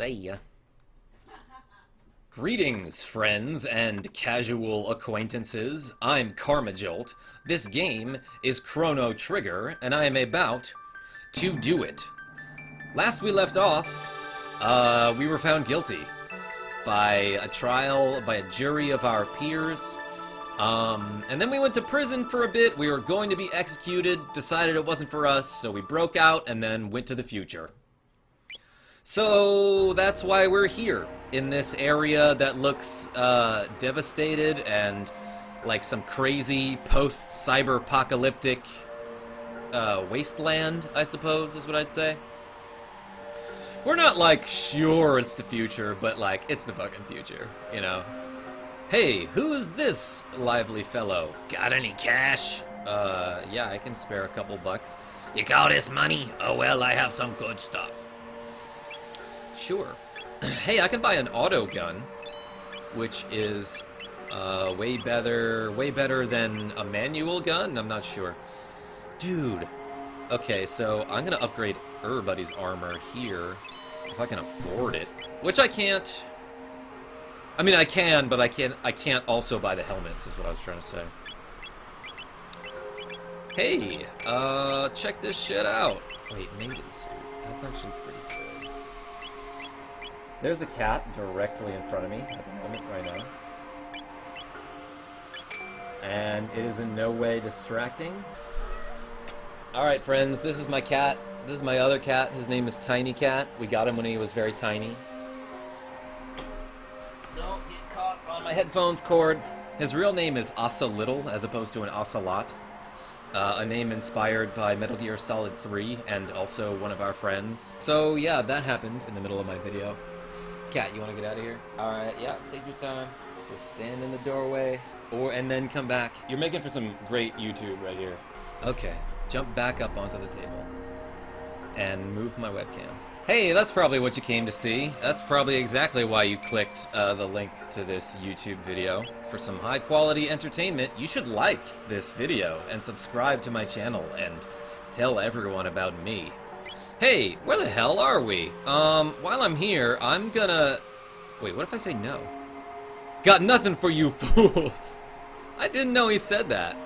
See ya. Greetings, friends and casual acquaintances. I'm KarmaJolt. This game is Chrono Trigger, and I am about to do it. Last we left off, we were found guilty by a trial, by a jury of our peers. And then we went to prison for a bit. We were going to be executed, decided it wasn't for us, so we broke out and then went to the future. So that's why we're here, in this area that looks devastated and like some crazy post-cyber-apocalyptic wasteland, I suppose, is what I'd say. We're not like, sure it's the future, but like, it's the fucking future, you know? Hey, who's this lively fellow? Got any cash? Yeah, I can spare a couple bucks. You call this money? Oh well, I have some good stuff. Sure. Hey, I can buy an auto gun, which is way better than a manual gun? I'm not sure. Dude. Okay, so I'm gonna upgrade everybody's armor here, if I can afford it. Which I can't. I mean, I can, but I can't also buy the helmets, is what I was trying to say. Hey, check this shit out. Wait, maiden suit. That's actually pretty cool. There's a cat directly in front of me at the moment right now. And it is in no way distracting. Alright, friends, this is my cat. This is my other cat. His name is Tiny Cat. We got him when he was very tiny. Don't get caught on my headphones cord. His real name is Asa Little, as opposed to an Ocelot. A name inspired by Metal Gear Solid 3, and also one of our friends. So yeah, that happened in the middle of my video. Cat, you want to get out of here? Alright, yeah, take your time. Just stand in the doorway, and then come back. You're making for some great YouTube right here. Okay, jump back up onto the table. And move my webcam. Hey, that's probably what you came to see. That's probably exactly why you clicked the link to this YouTube video. For some high-quality entertainment, you should like this video and subscribe to my channel and tell everyone about me. Hey, where the hell are we? While I'm here, I'm gonna... Wait, what if I say no? Got nothing for you fools! I didn't know he said that.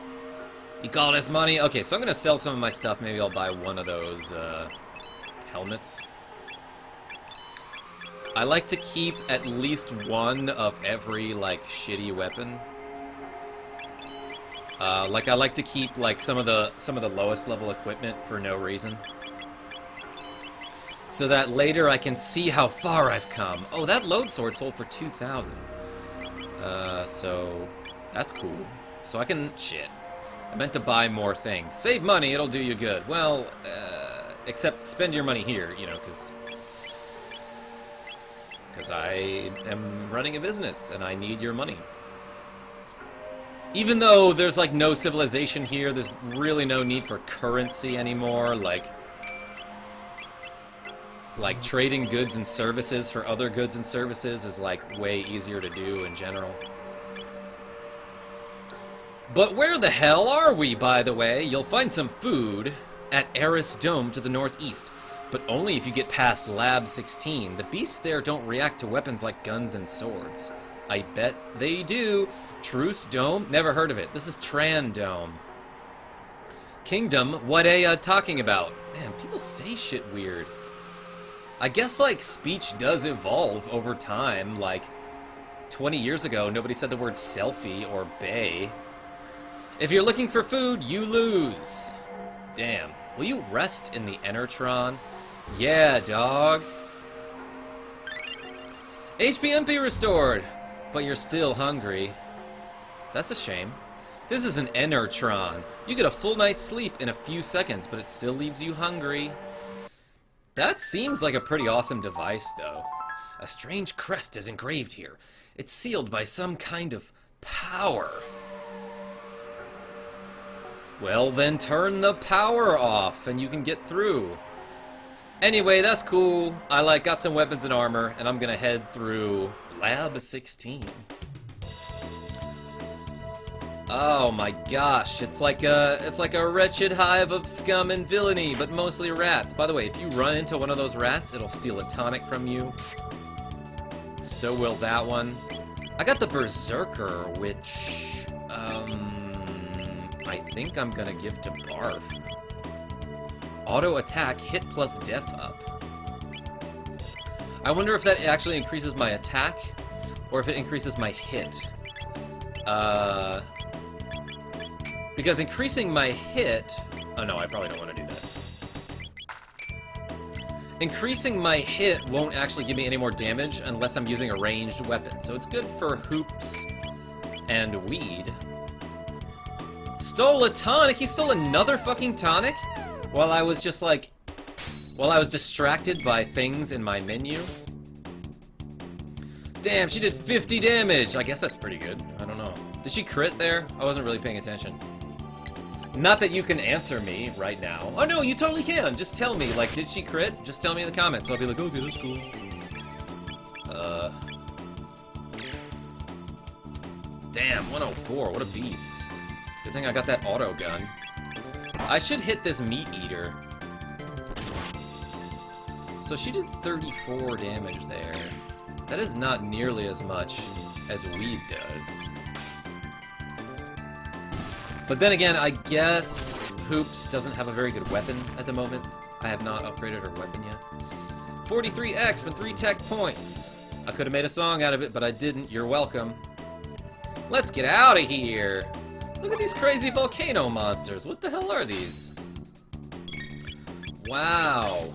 You call this money? Okay, so I'm gonna sell some of my stuff. Maybe I'll buy one of those, helmets. I like to keep at least one of every, like, shitty weapon. Like, I like to keep, like, some of the lowest level equipment for no reason. So that later I can see how far I've come. Oh, that load sword sold for 2,000. So that's cool. So I can... Shit. I meant to buy more things. Save money, it'll do you good. Well, except spend your money here, you know, because I am running a business and I need your money. Even though there's, like, no civilization here, there's really no need for currency anymore, like trading goods and services for other goods and services is, like, way easier to do in general. But where the hell are we, by the way? You'll find some food at Eris Dome to the northeast, but only if you get past Lab 16. The beasts there don't react to weapons like guns and swords. I bet they do. Truce Dome? Never heard of it. This is Tran Dome. Kingdom? What talking about? Man, people say shit weird. I guess, like, speech does evolve over time. Like, 20 years ago, nobody said the word selfie or bae. If you're looking for food, you lose. Damn. Will you rest in the Enertron? Yeah, dog. HP restored, but you're still hungry. That's a shame. This is an Enertron. You get a full night's sleep in a few seconds, but it still leaves you hungry. That seems like a pretty awesome device, though. A strange crest is engraved here. It's sealed by some kind of power. Well, then turn the power off, and you can get through. Anyway, that's cool. I, got some weapons and armor, and I'm gonna head through Lab 16. Oh my gosh, it's like a wretched hive of scum and villainy, but mostly rats. By the way, if you run into one of those rats, it'll steal a tonic from you. So will that one. I got the Berserker, which I think I'm gonna give to Barf. Auto attack, hit plus def up. I wonder if that actually increases my attack, or if it increases my hit. Because increasing my hit... Oh no, I probably don't want to do that. Increasing my hit won't actually give me any more damage unless I'm using a ranged weapon. So it's good for Hoops and Weed. Stole a tonic? He stole another fucking tonic? While I was just like... While I was distracted by things in my menu? Damn, she did 50 damage! I guess that's pretty good. I don't know. Did she crit there? I wasn't really paying attention. Not that you can answer me right now. Oh no, you totally can! Just tell me, like, did she crit? Just tell me in the comments. I'll be like, okay, that's cool. Damn, 104, what a beast. Good thing I got that auto gun. I should hit this meat eater. So she did 34 damage there. That is not nearly as much as Weed does. But then again, I guess Hoops doesn't have a very good weapon at the moment. I have not upgraded her weapon yet. 43x and 3 tech points. I could have made a song out of it, but I didn't. You're welcome. Let's get out of here. Look at these crazy volcano monsters. What the hell are these? Wow.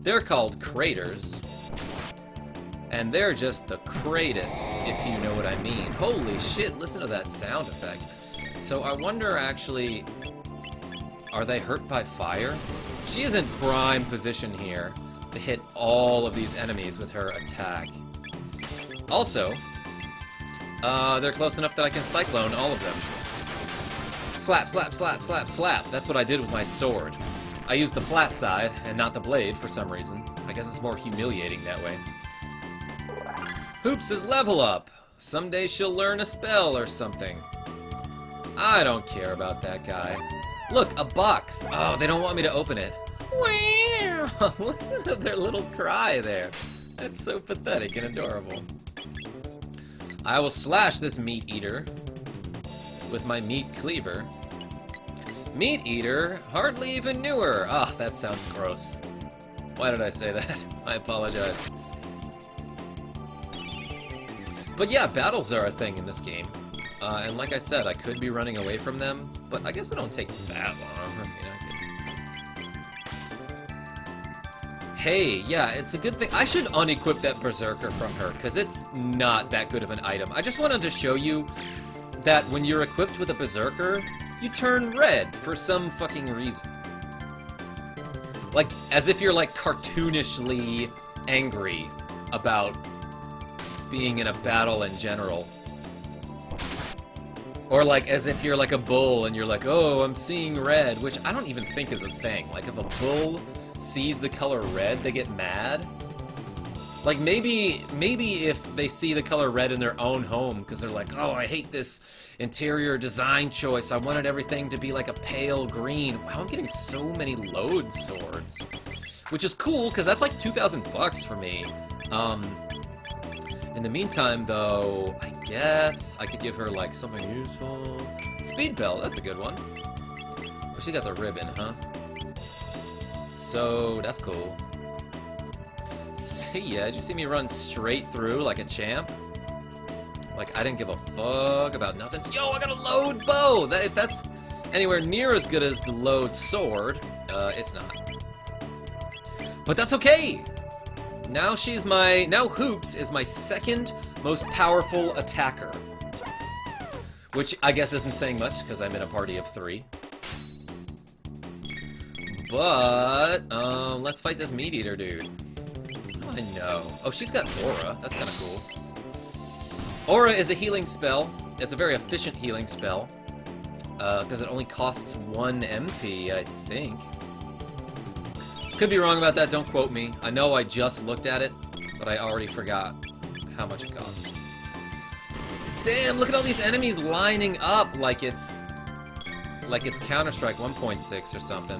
They're called craters. And they're just the greatest, if you know what I mean. Holy shit, listen to that sound effect. So I wonder, actually, are they hurt by fire? She is in prime position here to hit all of these enemies with her attack. Also, they're close enough that I can cyclone all of them. Slap, slap, slap, slap, slap. That's what I did with my sword. I used the flat side and not the blade for some reason. I guess it's more humiliating that way. Hoops is level up. Someday she'll learn a spell or something. I don't care about that guy. Look, a box. Oh, they don't want me to open it. Wow! Listen to their little cry there. That's so pathetic and adorable. I will slash this meat eater with my meat cleaver. Meat eater, hardly even newer. Ah, oh, that sounds gross. Why did I say that? I apologize. But yeah, battles are a thing in this game. And like I said, I could be running away from them, but I guess they don't take that long. I mean, Hey, yeah, it's a good thing. I should unequip that Berserker from her, because it's not that good of an item. I just wanted to show you that when you're equipped with a Berserker, you turn red for some fucking reason. Like, as if you're, like, cartoonishly angry about being in a battle in general. Or like as if you're like a bull and you're like, oh, I'm seeing red, which I don't even think is a thing. Like if a bull sees the color red, they get mad. Like maybe if they see the color red in their own home because they're like, oh, I hate this interior design choice. I wanted everything to be like a pale green. Wow, I'm getting so many load swords, which is cool because that's like 2,000 bucks for me. In the meantime, though, I guess I could give her, like, something useful. Speed belt, that's a good one. Oh, she got the ribbon, huh? So, that's cool. See ya, did you see me run straight through like a champ? Like, I didn't give a fuck about nothing. Yo, I got a load bow! If that's anywhere near as good as the load sword, it's not. But that's okay! Now Hoops is my second most powerful attacker. Which I guess isn't saying much, because I'm in a party of 3. But, let's fight this meat eater dude. I know. Oh, she's got Aura. That's kind of cool. Aura is a healing spell. It's a very efficient healing spell. Because it only costs 1 MP, I think. Could be wrong about that, don't quote me. I know I just looked at it, but I already forgot how much it cost. Damn, look at all these enemies lining up like it's Counter-Strike 1.6 or something.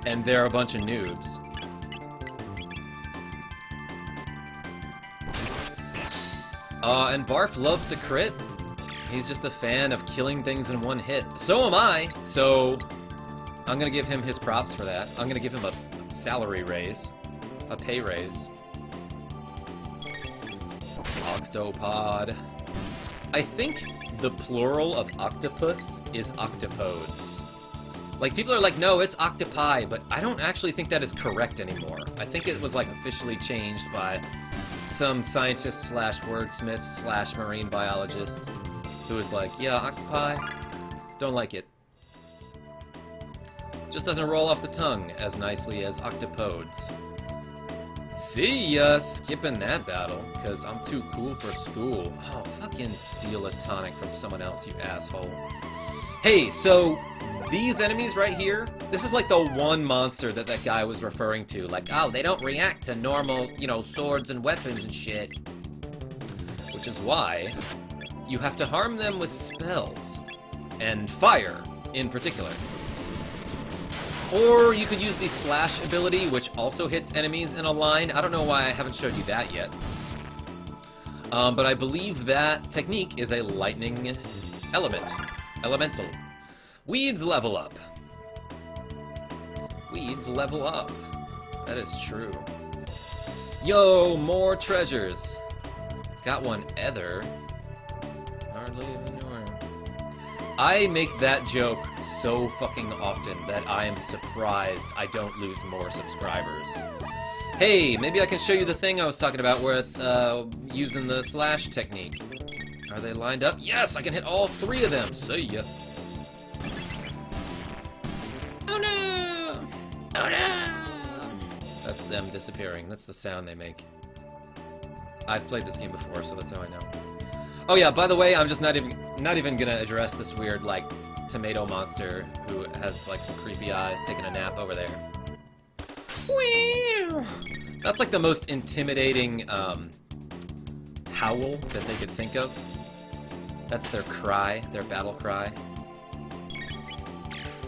And they're a bunch of noobs. And Barf loves to crit. He's just a fan of killing things in one hit. So am I, so I'm gonna give him his props for that. I'm gonna give him a salary raise. A pay raise. Octopod. I think the plural of octopus is octopodes. Like, people are like, no, it's octopi, but I don't actually think that is correct anymore. I think it was, like, officially changed by some scientist slash wordsmith slash marine biologist who was like, yeah, octopi, don't like it. Just doesn't roll off the tongue as nicely as octopodes. See ya! Skipping that battle, because I'm too cool for school. Oh, fucking steal a tonic from someone else, you asshole. Hey, so these enemies right here, this is like the one monster that that guy was referring to. Like, oh, they don't react to normal, you know, swords and weapons and shit. Which is why you have to harm them with spells. And fire, in particular. Or you could use the slash ability, which also hits enemies in a line. I don't know why I haven't showed you that yet. But I believe that technique is a lightning element. Elemental. Weeds level up. Weeds level up. That is true. Yo, more treasures. Got one ether. Hardly even know. I make that joke so fucking often that I am surprised I don't lose more subscribers. Hey, maybe I can show you the thing I was talking about with using the slash technique. Are they lined up? Yes, I can hit all three of them. See ya. Oh no! Oh no! That's them disappearing. That's the sound they make. I've played this game before, so that's how I know. Oh yeah, by the way, I'm just not even gonna address this weird, like, tomato monster who has, like, some creepy eyes taking a nap over there. Whee! That's, like, the most intimidating, howl that they could think of. That's their cry, their battle cry.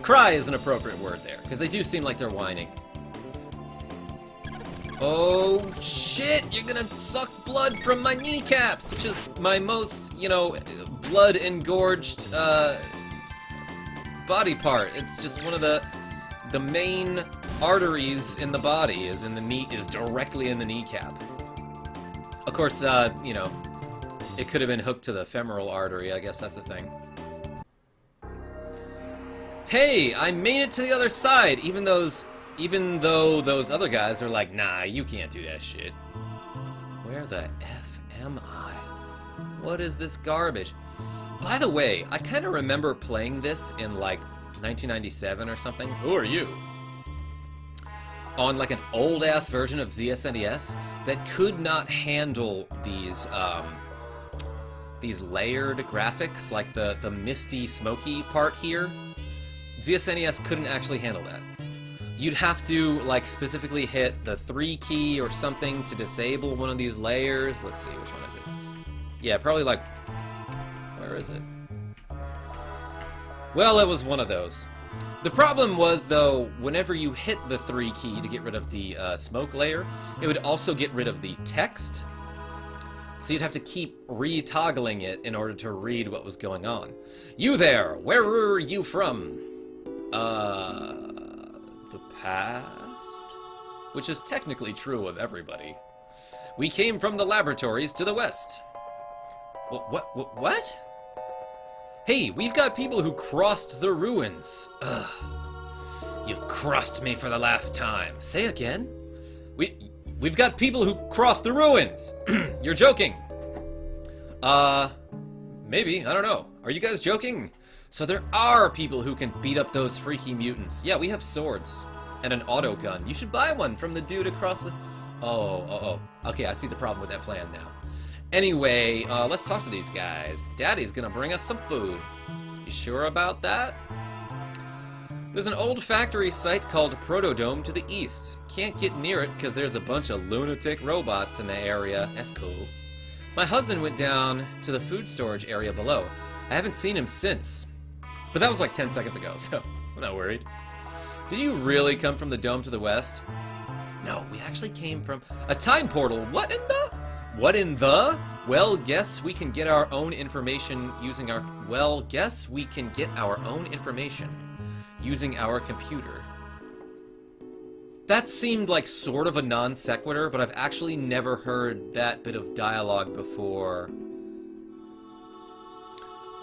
Cry is an appropriate word there, because they do seem like they're whining. Oh, shit! You're gonna suck blood from my kneecaps! Which is my most, you know, blood-engorged, body part. It's just one of the main arteries in the body is directly in the kneecap. Of course, you know, it could have been hooked to the femoral artery. I guess that's the thing. Hey, I made it to the other side, even though those other guys are like, nah, you can't do that shit. Where the F am I? What is this garbage? By the way, I kind of remember playing this in, like, 1997 or something. Who are you? On, like, an old-ass version of SNES that could not handle these layered graphics, like the misty, smoky part here. SNES couldn't actually handle that. You'd have to, like, specifically hit the 3 key or something to disable one of these layers. Let's see, which one is it? Yeah, probably, like... Where is it? Well, it was one of those. The problem was, though, whenever you hit the 3 key to get rid of the smoke layer, it would also get rid of the text. So you'd have to keep re-toggling it in order to read what was going on. You there! Where are you from? The past? Which is technically true of everybody. We came from the laboratories to the west. What? Hey, we've got people who crossed the ruins. Ugh. You've crossed me for the last time. Say again? We've got people who crossed the ruins. You're joking. Maybe, I don't know. Are you guys joking? So there are people who can beat up those freaky mutants. Yeah, we have swords and an auto gun. You should buy one from the dude across the... Oh. Okay, I see the problem with that plan now. Anyway, let's talk to these guys. Daddy's gonna bring us some food. You sure about that? There's an old factory site called Protodome to the east. Can't get near it because there's a bunch of lunatic robots in the area. That's cool. My husband went down to the food storage area below. I haven't seen him since. But that was like 10 seconds ago, so I'm not worried. Did you really come from the dome to the west? No, we actually came from a time portal. What in the? What in the? Well, guess we can get our own information using our... Well, guess we can get our own information using our computer. That seemed like sort of a non sequitur, but I've actually never heard that bit of dialogue before.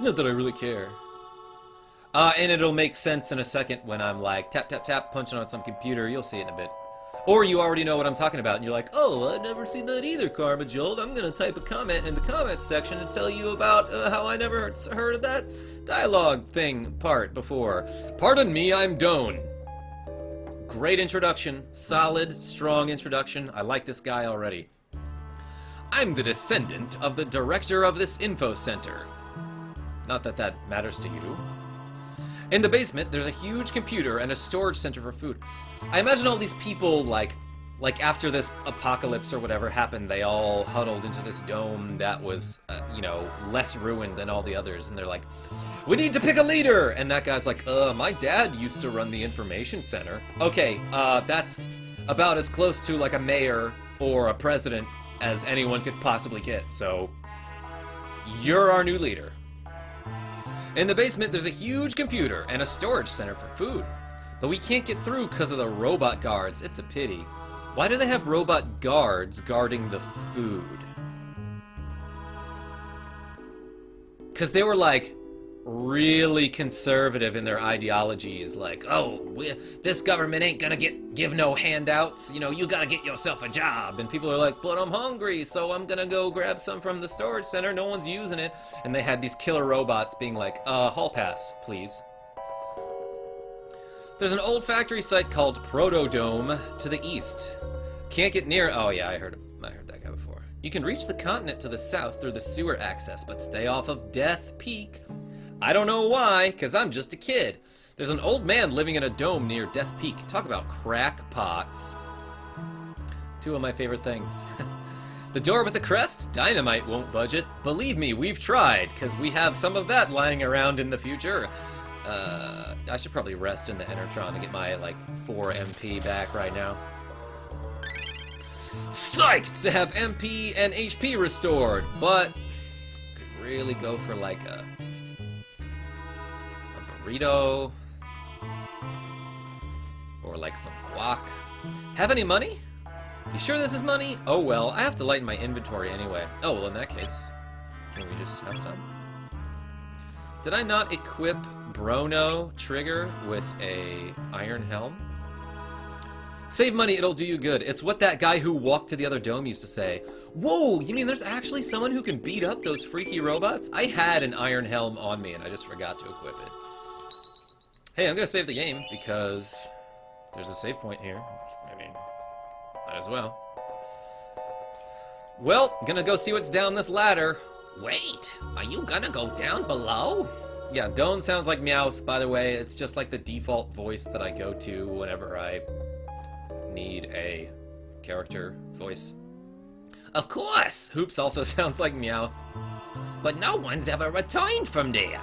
Not that I really care. And it'll make sense in a second when I'm like, tap, tap, tap, punching on some computer. You'll see it in a bit. Or you already know what I'm talking about, and you're like, oh, I've never seen that either, KarmaJolt. I'm going to type a comment in the comments section and tell you about how I never heard of that dialogue thing part before. Pardon me, I'm Doan. Great introduction. Solid, strong introduction. I like this guy already. I'm the descendant of the director of this info center. Not that that matters to you. In the basement, there's a huge computer and a storage center for food. I imagine all these people, like after this apocalypse or whatever happened, they all huddled into this dome that was, you know, less ruined than all the others. And they're like, we need to pick a leader! And that guy's like, my dad used to run the information center. Okay, that's about as close to like a mayor or a president as anyone could possibly get. So, you're our new leader. In the basement, there's a huge computer and a storage center for food. But we can't get through because of the robot guards. It's a pity. Why do they have robot guards guarding the food? Because they were, like, really conservative in their ideologies. Like, oh, this government ain't gonna give no handouts. You know, you gotta get yourself a job. And people are like, but I'm hungry, so I'm gonna go grab some from the storage center. No one's using it. And they had these killer robots being like, hall pass, please. There's an old factory site called Proto-Dome to the east. Can't get near... Oh, yeah, I heard that guy before. You can reach the continent to the south through the sewer access, but stay off of Death Peak. I don't know why, because I'm just a kid. There's an old man living in a dome near Death Peak. Talk about crackpots. Two of my favorite things. The door with the crest? Dynamite won't budge it. Believe me, we've tried, because we have some of that lying around in the future. I should probably rest in the Interruption to get my, like, 4 MP back right now. Psyched to have MP and HP restored, but could really go for, like, a burrito. Or, like, some guac. Have any money? You sure this is money? Oh, well, I have to lighten my inventory anyway. Oh, well, in that case, can we just have some? Did I not equip Chrono Trigger with a iron helm? Save money, it'll do you good. It's what that guy who walked to the other dome used to say. Whoa, you mean there's actually someone who can beat up those freaky robots? I had an iron helm on me and I just forgot to equip it. Hey, I'm gonna save the game because there's a save point here. I mean, might as well. Well, gonna go see what's down this ladder. Wait, are you gonna go down below? Yeah, Doan sounds like Meowth, by the way. It's just like the default voice that I go to whenever I need a character voice. Of course! Hoops also sounds like Meowth. But no one's ever returned from there.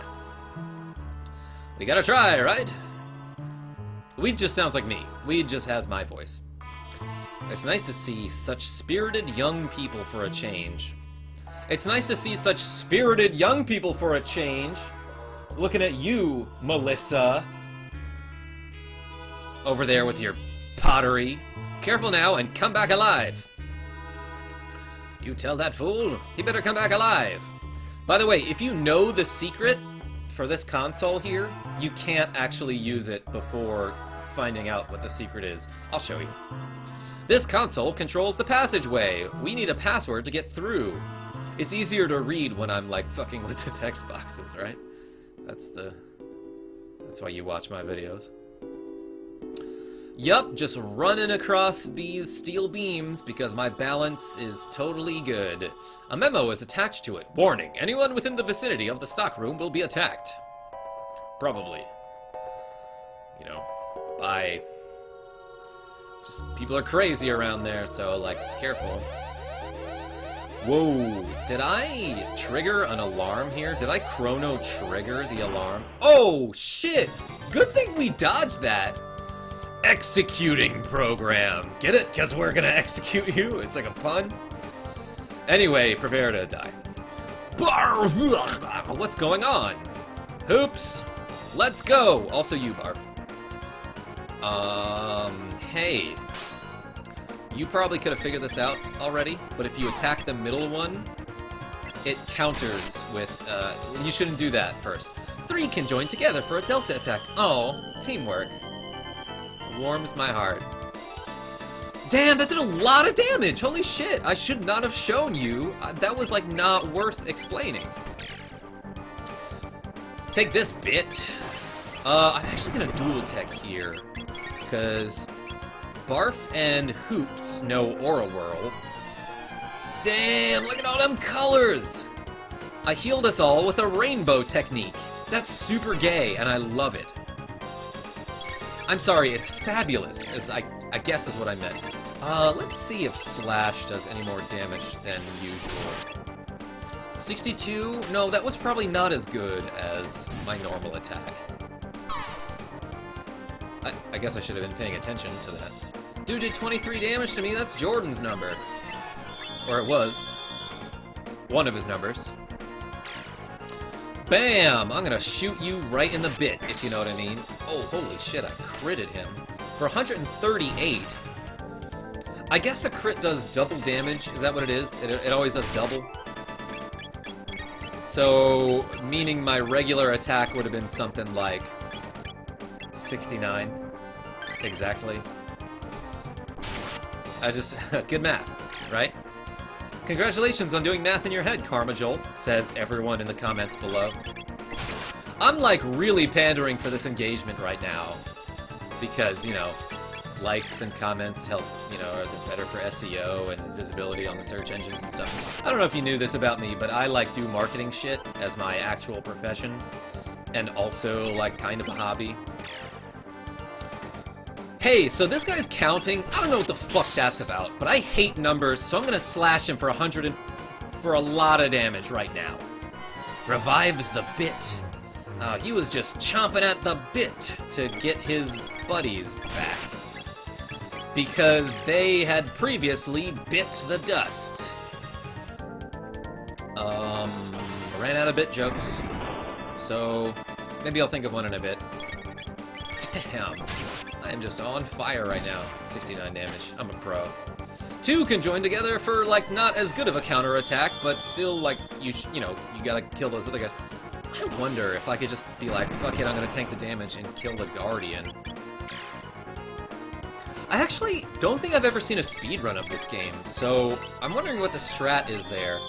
We gotta try, right? Weed just sounds like me. Weed just has my voice. It's nice to see such spirited young people for a change. It's nice to see such spirited young people for a change. Looking at you, Melissa. Over there with your pottery. Careful now and come back alive. You tell that fool, he better come back alive. By the way, if you know the secret for this console here, you can't actually use it before finding out what the secret is. I'll show you. This console controls the passageway. We need a password to get through. It's easier to read when I'm, like, fucking with the text boxes, right? That's why you watch my videos. Yup, just running across these steel beams because my balance is totally good. A memo is attached to it. Warning, anyone within the vicinity of the stockroom will be attacked. Probably. You know, by... just people are crazy around there, so, like, careful. Whoa, did I trigger an alarm here? Did I Chrono Trigger the alarm? Oh, shit! Good thing we dodged that. Executing program. Get it? Because we're gonna execute you? It's like a pun. Anyway, prepare to die. What's going on? Hoops! Let's go! Also you, Barf. Hey. You probably could have figured this out already, but if you attack the middle one, it counters with, you shouldn't do that first. 3 can join together for a delta attack. Oh, teamwork. Warms my heart. Damn, that did a lot of damage! Holy shit, I should not have shown you. That was, like, not worth explaining. Take this bit. I'm actually gonna dual tech here, because Barf and Hoops know Aura Whirl. Damn, look at all them colors! I healed us all with a rainbow technique. That's super gay, and I love it. I'm sorry, it's fabulous, as I guess is what I meant. Let's see if Slash does any more damage than usual. 62? No, that was probably not as good as my normal attack. I guess I should have been paying attention to that. Dude did 23 damage to me, that's Jordan's number. Or it was. One of his numbers. Bam! I'm gonna shoot you right in the bit, if you know what I mean. Oh, holy shit, I critted him. For 138. I guess a crit does double damage, is that what it is? It always does double. So, meaning my regular attack would have been something like 69. Exactly. Good math, right? Congratulations on doing math in your head, KarmaJolt, says everyone in the comments below. I'm, like, really pandering for this engagement right now. Because, you know, likes and comments help, you know, are better for SEO and visibility on the search engines and stuff. I don't know if you knew this about me, but I, like, do marketing shit as my actual profession. And also, like, kind of a hobby. Hey, so this guy's counting. I don't know what the fuck that's about, but I hate numbers, so I'm gonna slash him for 100 and for a lot of damage right now. Revives the bit. He was just chomping at the bit to get his buddies back. Because they had previously bit the dust. Ran out of bit jokes. So, maybe I'll think of one in a bit. Damn. I am just on fire right now. 69 damage. I'm a pro. 2 can join together for, like, not as good of a counterattack, but still, like, you know, you gotta kill those other guys. I wonder if I could just be like, fuck it, I'm gonna tank the damage and kill the Guardian. I actually don't think I've ever seen a speedrun of this game, so I'm wondering what the strat is there.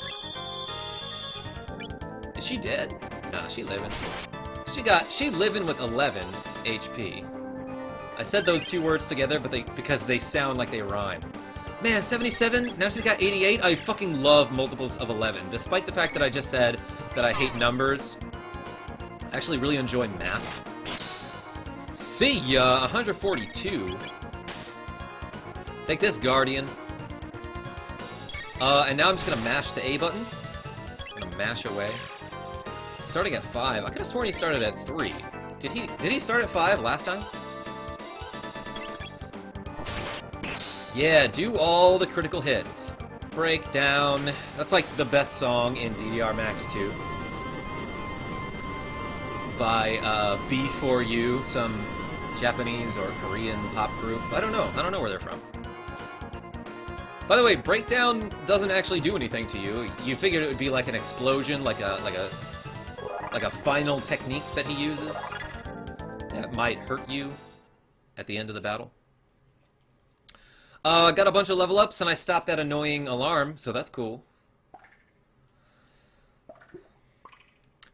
Is she dead? Nah, she living. She living with 11 HP. I said those two words together, but because they sound like they rhyme. Man, 77? Now she's got 88? I fucking love multiples of 11. Despite the fact that I just said that I hate numbers, I actually really enjoy math. See ya! 142. Take this, Guardian. And now I'm just gonna mash the A button. I'm gonna mash away. Starting at 5. I could have sworn he started at 3. Did he start at 5 last time? Yeah, do all the critical hits. Breakdown. That's like the best song in DDR Max 2. By B4U, some Japanese or Korean pop group. I don't know where they're from. By the way, Breakdown doesn't actually do anything to you. You figured it would be like an explosion, like a final technique that he uses that might hurt you at the end of the battle. Got a bunch of level ups, and I stopped that annoying alarm, so that's cool.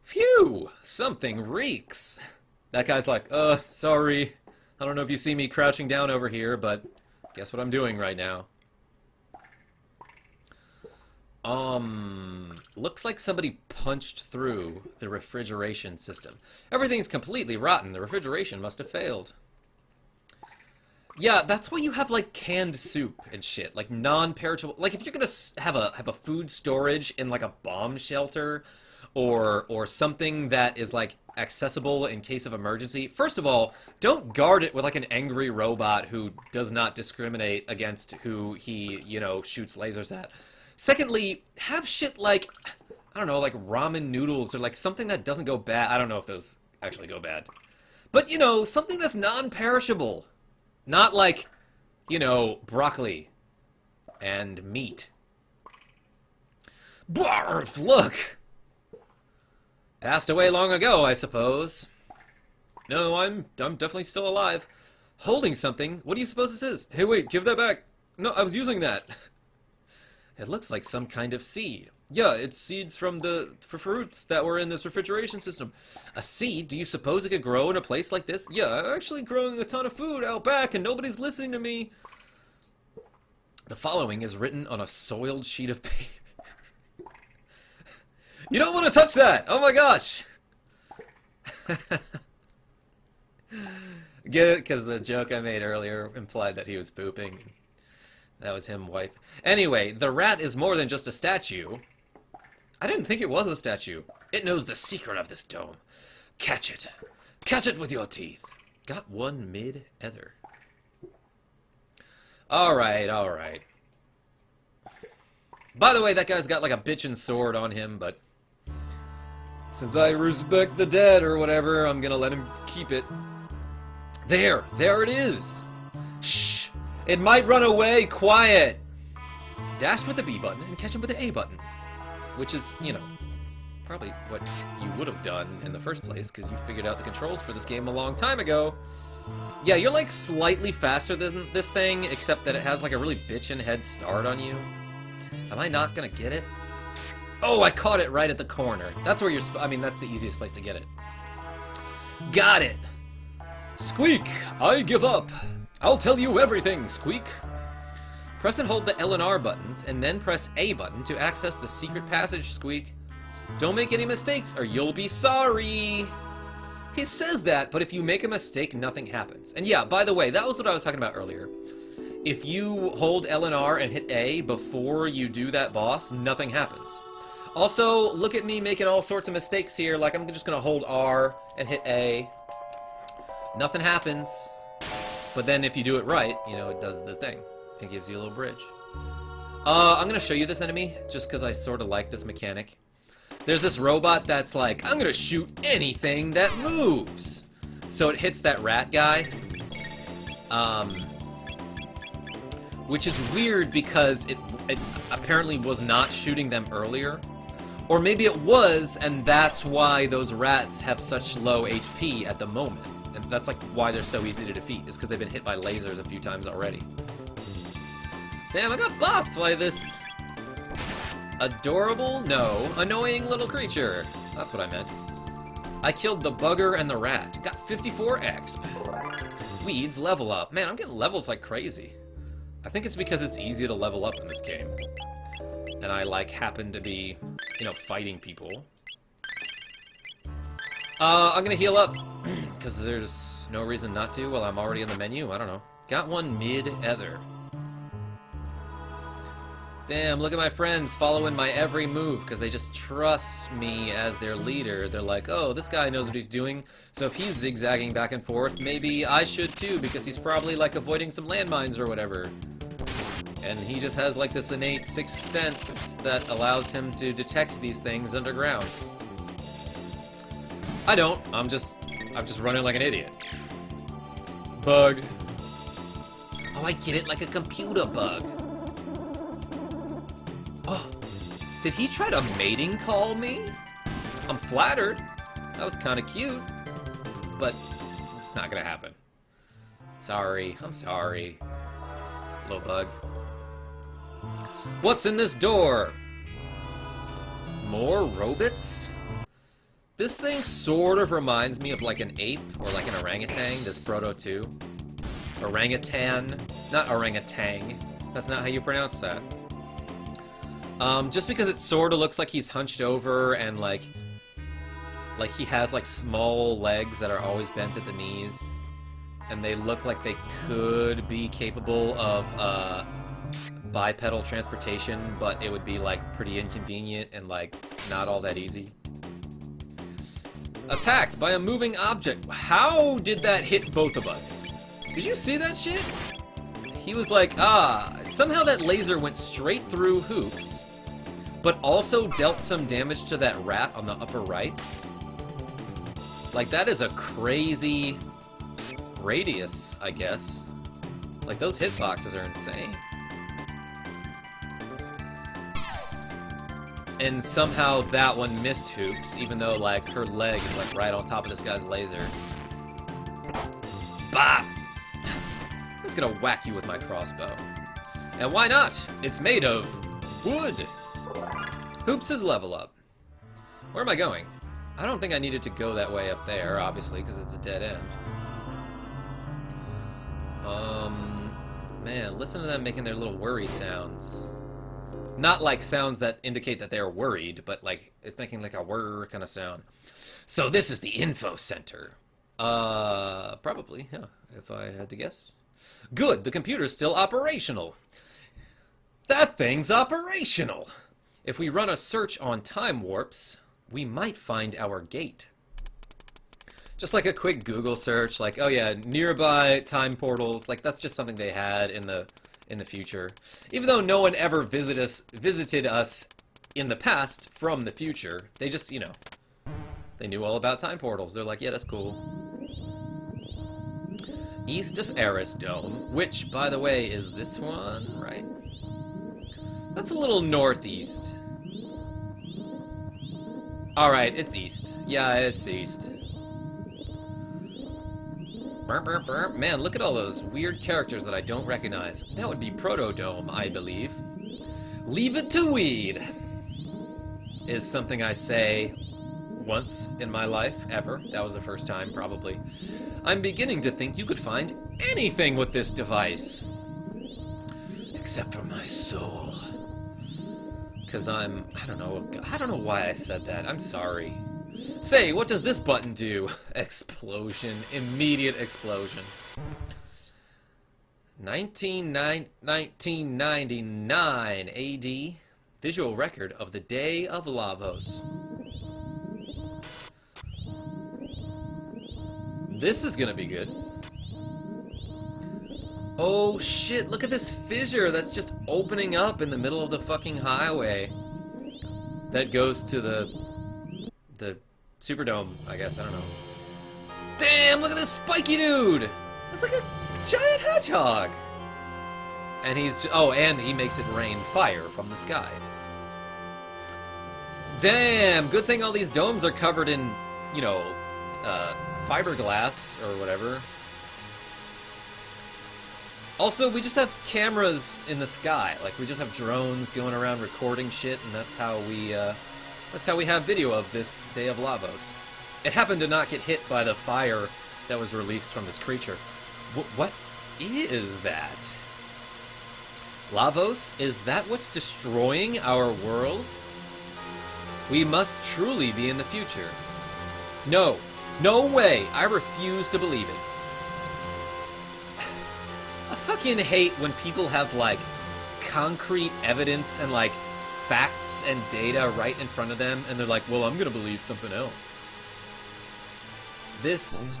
Phew! Something reeks! That guy's like, sorry. I don't know if you see me crouching down over here, but guess what I'm doing right now. Looks like somebody punched through the refrigeration system. Everything's completely rotten. The refrigeration must have failed. Yeah, that's why you have like canned soup and shit, like non-perishable. Like if you're gonna have a food storage in like a bomb shelter, or something that is like accessible in case of emergency. First of all, don't guard it with like an angry robot who does not discriminate against who he, you know, shoots lasers at. Secondly, have shit like, I don't know, like ramen noodles or like something that doesn't go bad. I don't know if those actually go bad. But, you know, something that's non-perishable. Not like, you know, broccoli and meat. Barf, look! Passed away long ago, I suppose. No, I'm definitely still alive. Holding something? What do you suppose this is? Hey, wait, give that back. No, I was using that. It looks like some kind of seed. Yeah, it's seeds for fruits that were in this refrigeration system. A seed? Do you suppose it could grow in a place like this? Yeah, I'm actually growing a ton of food out back and nobody's listening to me. The following is written on a soiled sheet of paper. You don't want to touch that! Oh my gosh! Get it? Because the joke I made earlier implied that he was pooping. That was him wipe. Anyway, the rat is more than just a statue. I didn't think it was a statue. It knows the secret of this dome. Catch it. Catch it with your teeth. Got one mid-ether. Alright, alright. By the way, that guy's got like a bitchin' sword on him, but since I respect the dead or whatever, I'm gonna let him keep it. There it is. Shh, it might run away, quiet. Dash with the B button and catch him with the A button. Which is, you know, probably what you would have done in the first place, because you figured out the controls for this game a long time ago. Yeah, you're like slightly faster than this thing, except that it has like a really bitchin' head start on you. Am I not gonna get it? Oh, I caught it right at the corner. That's where I mean, that's the easiest place to get it. Got it! Squeak! I give up! I'll tell you everything, Squeak! Press and hold the L and R buttons, and then press A button to access the secret passage, Squeak. Don't make any mistakes, or you'll be sorry! He says that, but if you make a mistake, nothing happens. And yeah, by the way, that was what I was talking about earlier. If you hold L and R and hit A before you do that boss, nothing happens. Also, look at me making all sorts of mistakes here, like I'm just gonna hold R and hit A. Nothing happens. But then if you do it right, you know, it does the thing. It gives you a little bridge. I'm gonna show you this enemy, just because I sort of like this mechanic. There's this robot that's like, I'm gonna shoot anything that moves! So it hits that rat guy. Which is weird because it apparently was not shooting them earlier. Or maybe it was, and that's why those rats have such low HP at the moment. And that's like why they're so easy to defeat, is because they've been hit by lasers a few times already. Damn, I got bopped by this adorable, no, annoying little creature. That's what I meant. I killed the bugger and the rat. Got 54 exp. Weeds level up. Man, I'm getting levels like crazy. I think it's because it's easy to level up in this game. And I, like, happen to be, you know, fighting people. I'm gonna heal up, because there's no reason not to while I'm already in the menu. I don't know. Got one mid-ether. Damn, look at my friends following my every move, because they just trust me as their leader. They're like, oh, this guy knows what he's doing, so if he's zigzagging back and forth, maybe I should too, because he's probably, like, avoiding some landmines or whatever. And he just has, like, this innate sixth sense that allows him to detect these things underground. I don't. I'm just running like an idiot. Bug. Oh, I get it, like a computer bug. Oh, did he try to mating call me? I'm flattered. That was kind of cute. But it's not gonna happen. Sorry. I'm sorry. Little bug. What's in this door? More robots? This thing sort of reminds me of like an ape or like an orangutan, this Proto 2. Orangutan, not orangutan. That's not how you pronounce that. Just because it sort of looks like he's hunched over and like he has like small legs that are always bent at the knees. and they look like they could be capable of bipedal transportation, but it would be like pretty inconvenient and like not all that easy. Attacked by a moving object. How did that hit both of us? Did you see that shit? He was like, somehow that laser went straight through Hoops, but also dealt some damage to that rat on the upper right. Like, that is a crazy radius, I guess. Like, those hitboxes are insane. And somehow that one missed Hoops, even though, like, her leg is, like, right on top of this guy's laser. Bah! I'm just gonna whack you with my crossbow. And why not? It's made of wood! Hoops is level up. Where am I going? I don't think I needed to go that way up there, obviously, because it's a dead end. Man, listen to them making their little worry sounds. Not like sounds that indicate that they're worried, but like it's making like a whir kind of sound. So this is the info center. Probably, yeah, if I had to guess. Good, the computer's still operational. That thing's operational. If we run a search on time warps, we might find our gate. Just like a quick Google search, like, oh yeah, nearby time portals, like that's just something they had in the future. Even though no one ever visited us in the past from the future, they just, you know, they knew all about time portals. They're like, yeah, that's cool. East of Eris Dome, which, by the way, is this one, right? That's a little northeast. Alright, it's east. Yeah, it's east. Burp, burp, burp. Man, look at all those weird characters that I don't recognize. That would be Protodome, I believe. Leave it to weed! Is something I say once in my life, ever. That was the first time, probably. I'm beginning to think you could find anything with this device. Except for my soul. Because I don't know why I said that. I'm sorry. Say, what does this button do? Explosion. Immediate explosion. 1999 AD. Visual record of the Day of Lavos. This is gonna be good. Oh shit, look at this fissure that's just opening up in the middle of the fucking highway. That goes to the Superdome, I guess, I don't know. Damn, look at this spiky dude! That's like a giant hedgehog! And he's just, oh, and he makes it rain fire from the sky. Damn, good thing all these domes are covered in, you know, fiberglass or whatever. Also, we just have cameras in the sky. Like, we just have drones going around recording shit, and that's how we have video of this Day of Lavos. It happened to not get hit by the fire that was released from this creature. What is that? Lavos? Is that what's destroying our world? We must truly be in the future. No. No way! I refuse to believe it. I fucking hate when people have, like, concrete evidence and, like, facts and data right in front of them, and they're like, well, I'm gonna believe something else.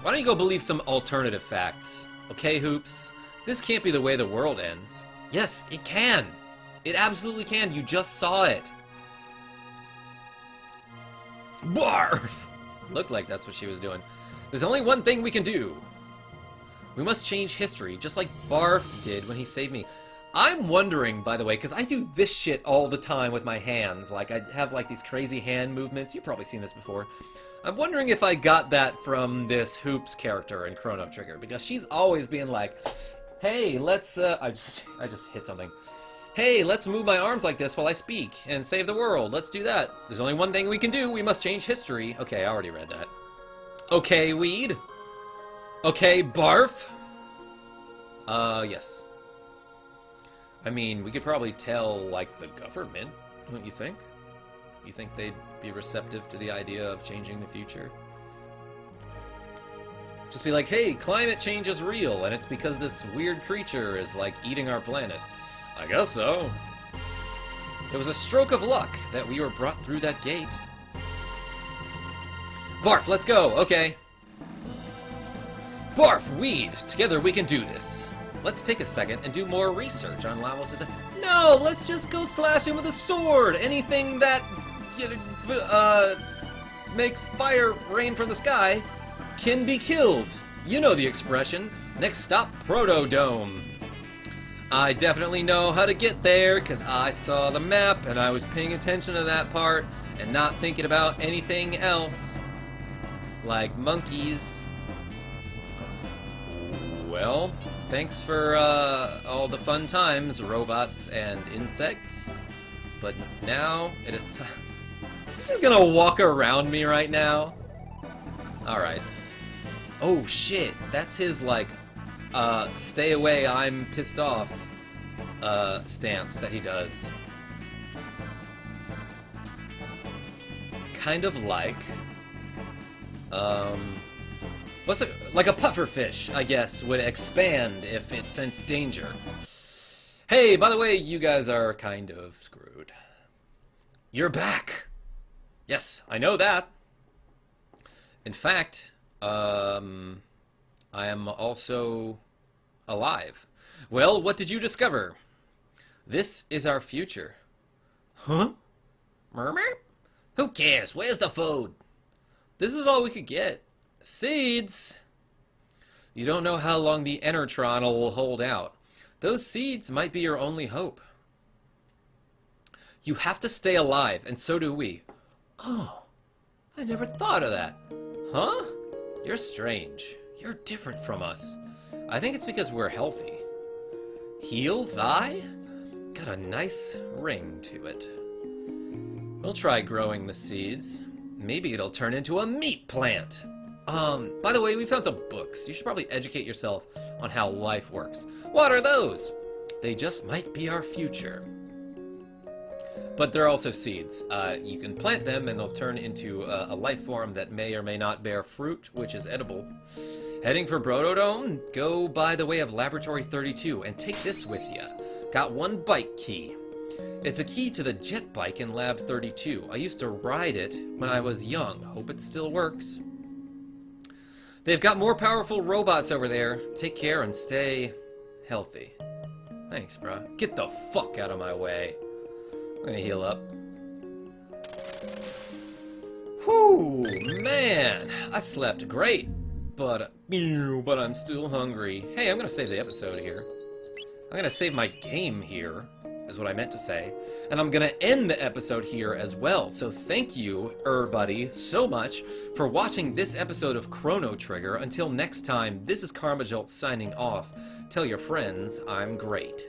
Why don't you go believe some alternative facts? Okay, Hoops? This can't be the way the world ends. Yes, it can! It absolutely can, you just saw it! Barf! Looked like that's what she was doing. There's only one thing we can do. We must change history, just like Barf did when he saved me. I'm wondering, by the way, because I do this shit all the time with my hands. Like, I have, like, these crazy hand movements. You've probably seen this before. I'm wondering if I got that from this Hoops character in Chrono Trigger, because she's always being like, hey, let's, I just hit something. Hey, let's move my arms like this while I speak and save the world. Let's do that. There's only one thing we can do. We must change history. Okay, I already read that. Okay, Weed. Okay, Barf. Yes. I mean, we could probably tell, like, the government, don't you think? You think they'd be receptive to the idea of changing the future? Just be like, hey, climate change is real, and it's because this weird creature is, like, eating our planet. I guess so. It was a stroke of luck that we were brought through that gate. Barf, let's go, okay. Barf, weed, together we can do this. Let's take a second and do more research on Lavos' No, let's just go slash him with a sword! Anything that, makes fire rain from the sky can be killed. You know the expression. Next stop, Proto-Dome. I definitely know how to get there, because I saw the map, and I was paying attention to that part, and not thinking about anything else. Like monkeys. Well, thanks for all the fun times, robots and insects. But now, it is time... He's just gonna walk around me right now? Alright. Oh shit, that's his, like, stay away, I'm pissed off, stance that he does. Kind of like, like a pufferfish, I guess, would expand if it sensed danger. Hey, by the way, you guys are kind of screwed. You're back! Yes, I know that. In fact, I am also alive. Well, what did you discover? This is our future. Huh? Murmur? Who cares? Where's the food? This is all we could get. Seeds! You don't know how long the Enertron will hold out. Those seeds might be your only hope. You have to stay alive, and so do we. Oh, I never thought of that. Huh? You're strange. You're different from us. I think it's because we're healthy. Heal thigh? Got a nice ring to it. We'll try growing the seeds. Maybe it'll turn into a meat plant. By the way, we found some books. You should probably educate yourself on how life works. What are those? They just might be our future. But they're also seeds. You can plant them and they'll turn into a life form that may or may not bear fruit, which is edible. Heading for Proto-Dome? Go by the way of Laboratory 32 and take this with you. Got one bike key. It's a key to the jet bike in Lab 32. I used to ride it when I was young. Hope it still works. They've got more powerful robots over there. Take care and stay healthy. Thanks, bruh. Get the fuck out of my way. I'm gonna heal up. Whew, man, I slept great, but I'm still hungry. Hey, I'm gonna save the episode here. I'm gonna save my game here, is what I meant to say. And I'm gonna end the episode here as well. So thank you, everybody, so much for watching this episode of Chrono Trigger. Until next time, this is KarmaJolt signing off. Tell your friends I'm great.